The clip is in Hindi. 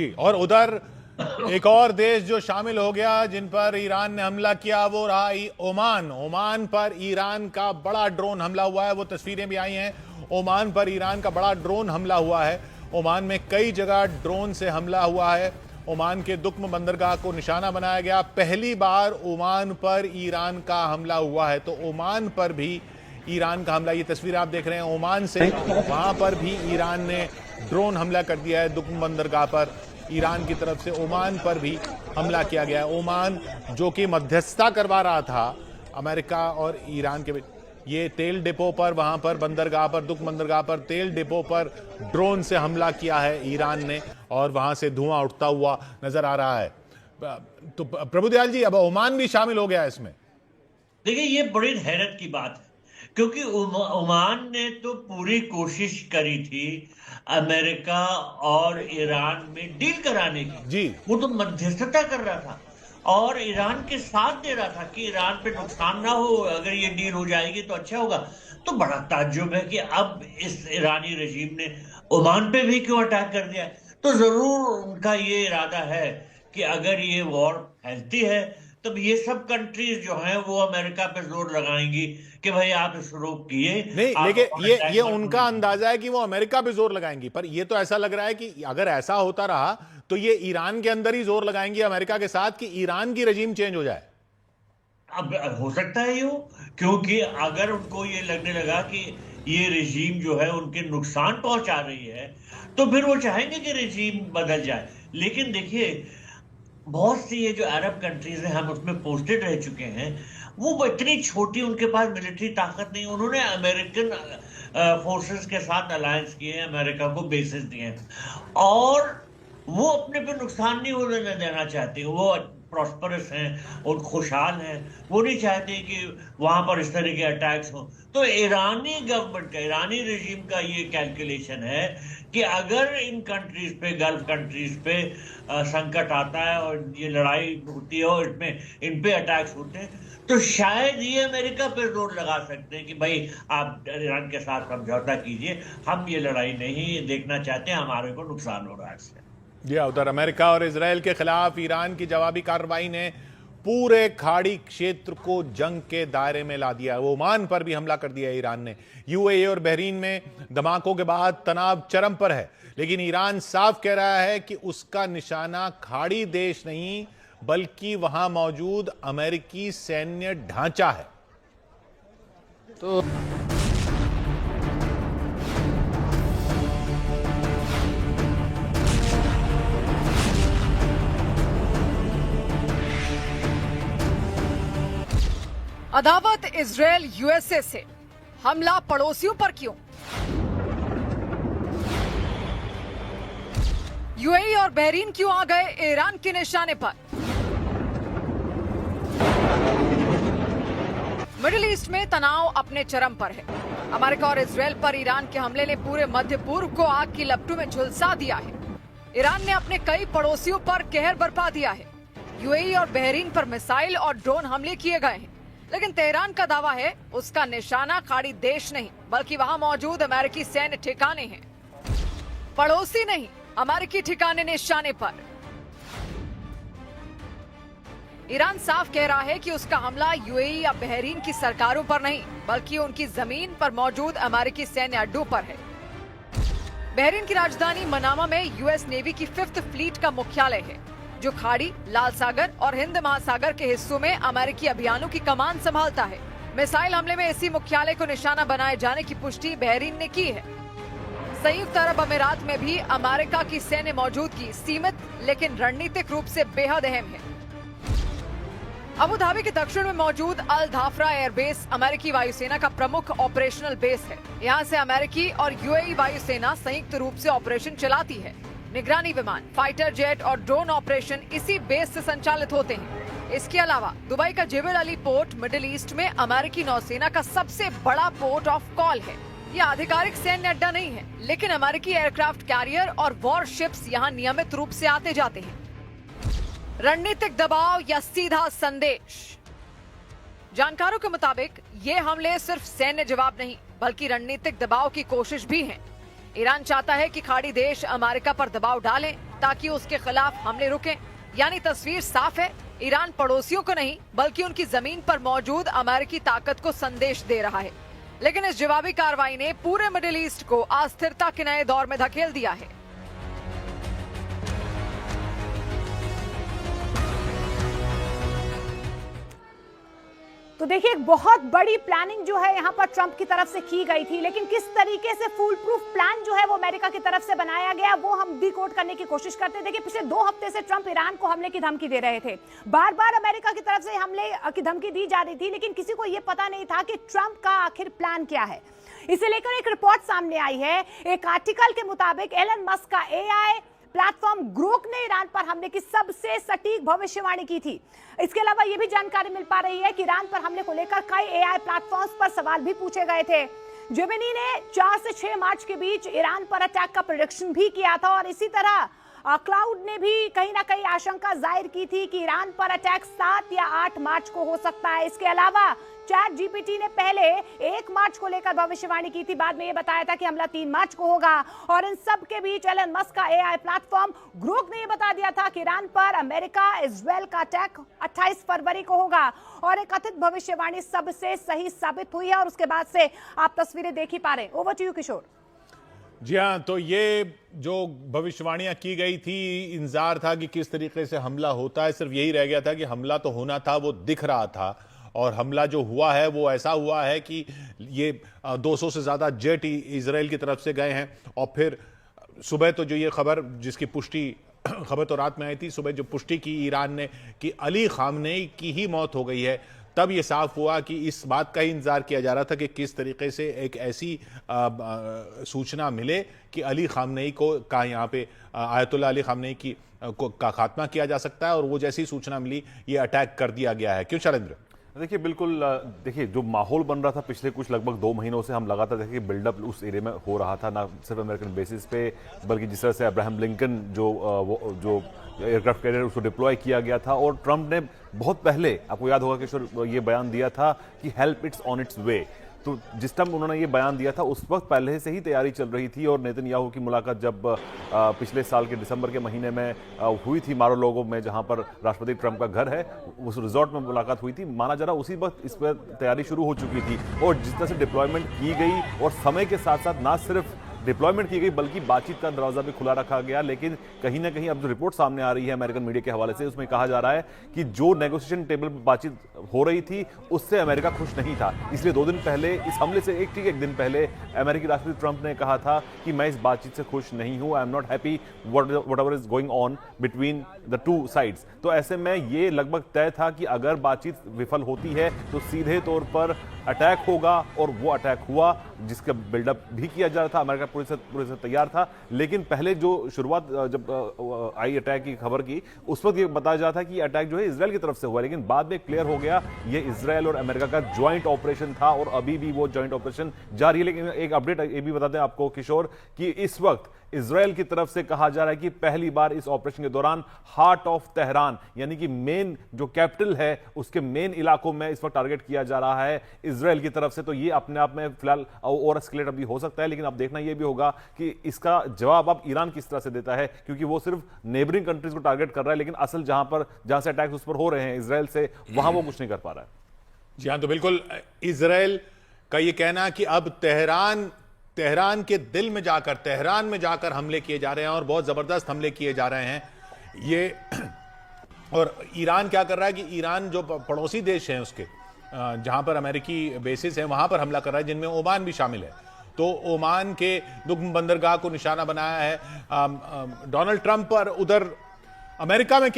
और उधर एक और देश जो शामिल हो गया जिन पर ईरान ने हमला किया वो रहा ओमान। ओमान पर ईरान का बड़ा ड्रोन हमला हुआ है, वो तस्वीरें भी आई हैं। ओमान पर ईरान का बड़ा ड्रोन हमला हुआ है। ओमान में कई जगह ड्रोन से हमला हुआ है। ओमान के दुक्म बंदरगाह को निशाना बनाया गया। पहली बार ओमान पर ईरान का हमला हुआ है, तो ओमान पर भी ईरान का हमला, ये तस्वीर आप देख रहे हैं ओमान से, वहां पर भी ईरान ने ड्रोन हमला कर दिया है। दुक्म बंदरगाह पर ईरान की तरफ से ओमान पर भी हमला किया गया है। ओमान जो कि मध्यस्थता करवा रहा था अमेरिका और ईरान के बीच, ये तेल डिपो पर, वहां पर बंदरगाह पर, दुक्म बंदरगाह पर तेल डिपो पर ड्रोन से हमला किया है ईरान ने, और वहां से धुआं उठता हुआ नजर आ रहा है। तो प्रभुदयाल जी, अब ओमान भी शामिल हो गया है इसमें। देखिए, ये बड़ी हैरत की बात है क्योंकि ओमान ने तो पूरी कोशिश करी थी अमेरिका और ईरान में डील कराने की जी, वो तो मध्यस्थता कर रहा था और ईरान के साथ दे रहा था कि ईरान पे नुकसान ना हो, अगर ये डील हो जाएगी तो अच्छा होगा। तो बड़ा ताज्जुब है कि अब इस ईरानी रजीम ने ओमान पे भी क्यों अटैक कर दिया। तो जरूर उनका ये इरादा है कि अगर ये वॉर फैलती है तब ये सब कंट्रीज जो हैं वो अमेरिका पे जोर लगाएंगी कि भाई आप इस रोकिए। नहीं, लेकिन ये उनका अंदाजा है कि वो अमेरिका पे जोर लगाएंगी, पर ये तो ऐसा लग रहा है कि अगर ऐसा होता रहा तो ये ईरान के अंदर ही जोर लगाएंगी अमेरिका के साथ कि ईरान की रजीम चेंज हो जाए। अब हो सकता है यो, क्योंकि अगर उनको ये लगने लगा कि ये रजीम जो है उनके नुकसान पहुंचा रही है तो फिर वो चाहेंगे कि रजीम बदल जाए। लेकिन देखिए, बहुत सी ये जो अरब कंट्रीज हैं, हम उसमें पोस्टेड रह चुके हैं, वो इतनी छोटी, उनके पास मिलिट्री ताकत नहीं। उन्होंने अमेरिकन फोर्सेस के साथ अलायंस किए हैं, अमेरिका को बेसिस दिए हैं और वो अपने पे नुकसान नहीं होने देना चाहते। वो प्रॉस्परस हैं और खुशहाल हैं, वो नहीं चाहते कि वहां पर इस तरह के अटैक्स हो। तो ईरानी गवर्नमेंट का, ईरानी रजीम का ये कैलकुलेशन है कि अगर इन कंट्रीज पे, गल्फ कंट्रीज पे संकट आता है और ये लड़ाई होती है और इसमें इन पे अटैक्स होते हैं तो शायद ये अमेरिका पे जोर लगा सकते हैं कि भाई आप ईरान के साथ समझौता कीजिए, हम ये लड़ाई नहीं देखना चाहते, हमारे को नुकसान हो रहा है इससे। जी, उधर अमेरिका और इजराइल के खिलाफ ईरान की जवाबी कार्रवाई ने पूरे खाड़ी क्षेत्र को जंग के दायरे में ला दिया। वो ओमान पर भी हमला कर दिया ईरान ने। यूएई और बहरीन में धमाकों के बाद तनाव चरम पर है, लेकिन ईरान साफ कह रहा है कि उसका निशाना खाड़ी देश नहीं बल्कि वहां मौजूद अमेरिकी सैन्य ढांचा है। तो अदावत इजराइल यूएसए से, हमला पड़ोसियों पर क्यों? यूएई और बहरीन क्यों आ गए ईरान के निशाने पर? मिडिल ईस्ट में तनाव अपने चरम पर है। अमेरिका और इजराइल पर ईरान के हमले ने पूरे मध्य पूर्व को आग की लपटों में झुलसा दिया है। ईरान ने अपने कई पड़ोसियों पर कहर बरपा दिया है। यूएई और बहरीन पर मिसाइल और ड्रोन हमले किए गए हैं, लेकिन तेहरान का दावा है उसका निशाना खाड़ी देश नहीं बल्कि वहां मौजूद अमेरिकी सैन्य ठिकाने हैं। पड़ोसी नहीं, अमेरिकी ठिकाने निशाने पर। ईरान साफ कह रहा है कि उसका हमला यूएई या बहरीन की सरकारों पर नहीं बल्कि उनकी जमीन पर मौजूद अमेरिकी सैन्य अड्डों पर है। बहरीन की राजधानी मनामा में यूएस नेवी की 5th फ्लीट का मुख्यालय है, जो खाड़ी, लाल सागर और हिंद महासागर के हिस्सों में अमेरिकी अभियानों की कमान संभालता है। मिसाइल हमले में इसी मुख्यालय को निशाना बनाए जाने की पुष्टि बहरीन ने की है। संयुक्त अरब अमीरात में भी अमेरिका की सैन्य मौजूदगी सीमित लेकिन रणनीतिक रूप से बेहद अहम है। अबू धाबी के दक्षिण में मौजूद अल धाफरा एयरबेस अमेरिकी वायुसेना का प्रमुख ऑपरेशनल बेस है। यहाँ से अमेरिकी और यूएई वायुसेना संयुक्त रूप से ऑपरेशन चलाती है। निगरानी विमान, फाइटर जेट और ड्रोन ऑपरेशन इसी बेस से संचालित होते हैं। इसके अलावा दुबई का जेबल अली पोर्ट मिडिल ईस्ट में अमेरिकी नौसेना का सबसे बड़ा पोर्ट ऑफ कॉल है। यह आधिकारिक सैन्य अड्डा नहीं है, लेकिन अमेरिकी एयरक्राफ्ट कैरियर और वॉरशिप्स यहाँ नियमित रूप से आते जाते हैं। रणनीतिक दबाव या सीधा संदेश? जानकारों के मुताबिक ये हमले सिर्फ सैन्य जवाब नहीं बल्कि रणनीतिक दबाव की कोशिश भी है। ईरान चाहता है कि खाड़ी देश अमेरिका पर दबाव डालें ताकि उसके खिलाफ हमले रुकें। यानी तस्वीर साफ है, ईरान पड़ोसियों को नहीं बल्कि उनकी जमीन पर मौजूद अमेरिकी ताकत को संदेश दे रहा है। लेकिन इस जवाबी कार्रवाई ने पूरे मिडिल ईस्ट को अस्थिरता के नए दौर में धकेल दिया है। तो देखिए, एक बहुत बड़ी प्लानिंग जो है यहाँ पर ट्रंप की तरफ से की गई थी, लेकिन किस तरीके से फुल प्रूफ प्लान जो है वो अमेरिका की तरफ से बनाया गया वो हम डिकोड करने की कोशिश करते हैं। देखिए, पिछले 2 हफ्ते से ट्रंप ईरान को हमले की धमकी दे रहे थे। बार बार अमेरिका की तरफ से हमले की धमकी दी जा रही थी, लेकिन किसी को यह पता नहीं था कि ट्रंप का आखिर प्लान क्या है। इसे लेकर एक रिपोर्ट सामने आई है। एक आर्टिकल के मुताबिक एलन मस्क का एआई प्लेटफॉर्म ग्रोक ने ईरान पर हमले की सबसे सटीक भविष्यवाणी की थी। इसके अलावा यह भी जानकारी मिल पा रही है कि ईरान पर हमले को लेकर कई एआई प्लेटफॉर्म्स पर सवाल भी पूछे गए थे। जेमिनी ने 4 से 6 मार्च के बीच ईरान पर अटैक का प्रेडिक्शन भी किया था और इसी तरह क्लाउड ने भी कहीं ना कहीं आशंका जाहिर की थी कि ईरान पर अटैक 7 या 8 मार्च को हो सकता है। इसके अलावा चैट जीपीटी ने पहले 1 मार्च को लेकर भविष्यवाणी की थी, बाद में यह बताया था कि हमला 3 मार्च को होगा। और इन सब के बीच एलन मस्क का एआई प्लेटफॉर्म ग्रोक ने यह बता दिया था कि ईरान पर अमेरिका इजराइल का अटैक 28 फरवरी को होगा। और एक कथित भविष्यवाणी सबसे सही साबित हुई है और उसके बाद से आप तस्वीरें देख ही पा रहे हैं। ओवर टू यू किशोर। जी हाँ, तो ये जो भविष्यवाणियां की गई थी, इंतजार था कि किस तरीके से हमला होता है। सिर्फ यही रह गया था कि हमला तो होना था, वो दिख रहा था। और हमला जो हुआ है वो ऐसा हुआ है कि ये 200 से ज़्यादा जेट इजराइल की तरफ से गए हैं। और फिर सुबह तो जो ये खबर जिसकी पुष्टि खबर तो रात में आई थी, सुबह जो पुष्टि की ईरान ने कि अली खामनेई की ही मौत हो गई है, तब ये साफ हुआ कि इस बात का ही इंतजार किया जा रहा था कि किस तरीके से एक ऐसी सूचना मिले कि अली खामनेई को का यहाँ पे आयतुल्ला अली खामनेई की का खात्मा किया जा सकता है। और वो जैसी सूचना मिली, ये अटैक कर दिया गया है। क्यों शैलेंद्र? देखिए, बिल्कुल देखिए, जो माहौल बन रहा था पिछले कुछ लगभग 2 महीनों से हम लगातार देखिए बिल्डअप उस एरिया में हो रहा था, ना सिर्फ अमेरिकन बेसिस पे बल्कि जिस तरह से अब्राहम लिंकन जो एयरक्राफ्ट कैरियर उसको डिप्लॉय किया गया था। और ट्रंप ने बहुत पहले, आपको याद होगा कि ये बयान दिया था कि हेल्प इट्स ऑन इट्स वे। तो जिस टाइम उन्होंने ये बयान दिया था उस वक्त पहले से ही तैयारी चल रही थी। और नेतन्याहू की मुलाकात जब पिछले साल के दिसंबर के महीने में हुई थी मारो लोगो में, जहां पर राष्ट्रपति ट्रंप का घर है, उस रिजॉर्ट में मुलाकात हुई थी, माना जा रहा उसी वक्त इस पर तैयारी शुरू हो चुकी थी। और जिस तरह से डिप्लॉयमेंट की गई और समय के साथ साथ ना सिर्फ डिप्लॉयमेंट की गई बल्कि बातचीत का दरवाजा भी खुला रखा गया। लेकिन कहीं ना कहीं अब जो रिपोर्ट सामने आ रही है अमेरिकन मीडिया के हवाले से, उसमें कहा जा रहा है कि जो नेगोशिएशन टेबल पर बातचीत हो रही थी उससे अमेरिका खुश नहीं था। इसलिए 2 दिन पहले, इस हमले से एक दिन पहले, अमेरिकी राष्ट्रपति ट्रंप ने कहा था कि मैं इस बातचीत से खुश नहीं हूं, I am not happy whatever is going on between the 2 sides. तो ऐसे में ये लगभग तय था कि अगर बातचीत विफल होती है तो सीधे तौर पर अटैक होगा। और वो अटैक हुआ, जिसका बिल्डअप भी किया जा रहा था, अमेरिका पूरे से तैयार था। लेकिन पहले जो शुरुआत जब आई अटैक की खबर की, उस वक्त ये बताया जा रहा था कि अटैक जो है इजराइल की तरफ से हुआ। लेकिन बाद में क्लियर हो गया ये इजराइल और अमेरिका का ज्वाइंट ऑपरेशन था और अभी भी वो ज्वाइंट ऑपरेशन जारी है। लेकिन एक अपडेट ये भी बताते हैं आपको किशोर कि इस वक्त इजराइल की तरफ से कहा जा रहा है कि पहली बार इस ऑपरेशन के दौरान हार्ट ऑफ तेहरान, यानी कि मेन जो कैपिटल है उसके मेन इलाकों में इस वक्त टारगेट किया जा रहा है इजराइल की तरफ से। तो ये अपने आप में फिलहाल और एस्केलेट अभी हो सकता है, लेकिन अब देखना यह भी होगा कि इसका जवाब अब ईरान किस तरह से देता है, क्योंकि वो सिर्फ नेबरिंग कंट्रीज को टारगेट कर रहा है, लेकिन असल जहां से अटैक्स उस पर हो रहे हैं इजराइल से, वहां वो कुछ नहीं कर पा रहा है। जी हाँ, तो बिल्कुल इजराइल का ये कहना कि अब तेहरान के दिल में जाकर, तेहरान में जाकर हमले किए जा रहे हैं और बहुत जबरदस्त हमले किए जा रहे हैं ये। और ईरान क्या कर रहा है कि ईरान जो पड़ोसी देश हैं उसके, जहां पर अमेरिकी बेसिस है, वहां पर हमला कर रहा है, जिनमें ओमान भी शामिल है। तो ओमान के दुग्म बंदरगाह को निशाना बनाया है डोनाल्ड ट्रंप पर। उधर अमेरिका में क्या